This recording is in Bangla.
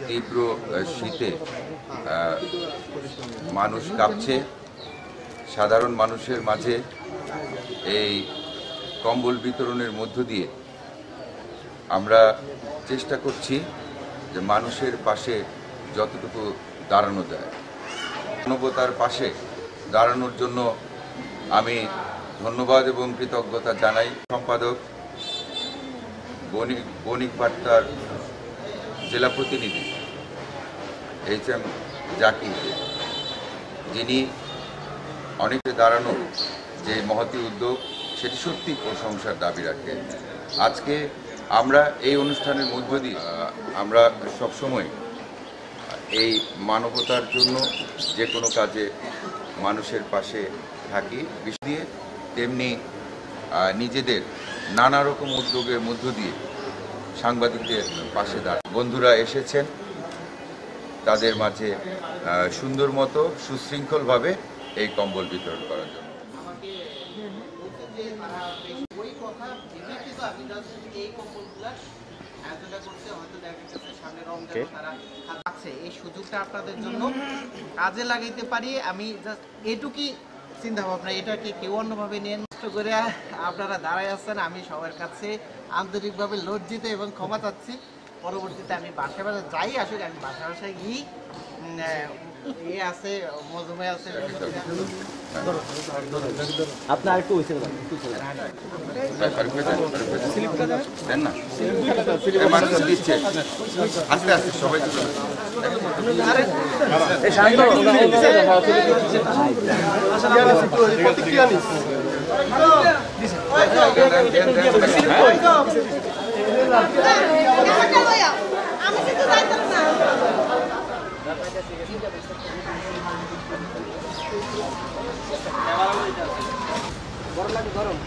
তীব্র শীতে মানুষ কাঁপছে। সাধারণ মানুষের মাঝে এই কম্বল বিতরণের মধ্য দিয়ে আমরা চেষ্টা করছি যে মানুষের পাশে যতটুকু দাঁড়ানো যায়, মানবতার পাশে দাঁড়ানোর জন্য আমি ধন্যবাদ এবং কৃতজ্ঞতা জানাই সম্পাদক বণিক বার্তার জেলা প্রতিনিধি HM জাকির, যিনি অনেকে দাঁড়ানো যে মহতি উদ্যোগ সেটি সত্যি প্রশংসার দাবি রাখে। আজকে আমরা এই অনুষ্ঠানের মধ্য দিয়ে আমরা সবসময় এই মানবতার জন্য যে কোনো কাজে মানুষের পাশে থাকি, বিশেষ দিয়ে তেমনি নিজেদের নানা রকম উদ্যোগের মধ্য দিয়ে সাংবাদিকদের পাশে দাঁড়ায়। বন্ধুরা এসেছেন, তাদের মাঝে সুন্দর মতো সুশৃঙ্খলভাবে এই কম্বল বিতরণ করার জন্য। এই সুযোগটা আপনাদের জন্য কাজে লাগাইতে পারি, আমি জাস্ট এটুকুই চিন্তা ভাবনা। এটাকে কেউ অন্যভাবে নিয়ে নষ্ট করে আপনারা দাঁড়ায় আছেন, আমি সবার কাছে আন্তরিকভাবে লজ্জিত এবং ক্ষমা চাচ্ছি। পরবর্তীতে আমি বাসায় যাই, আসলে আমি বাসায় গিয়ে আছে মজুমে আছে আপনার একটু দিচ্ছে আস্তে আস্তে সবাই গরম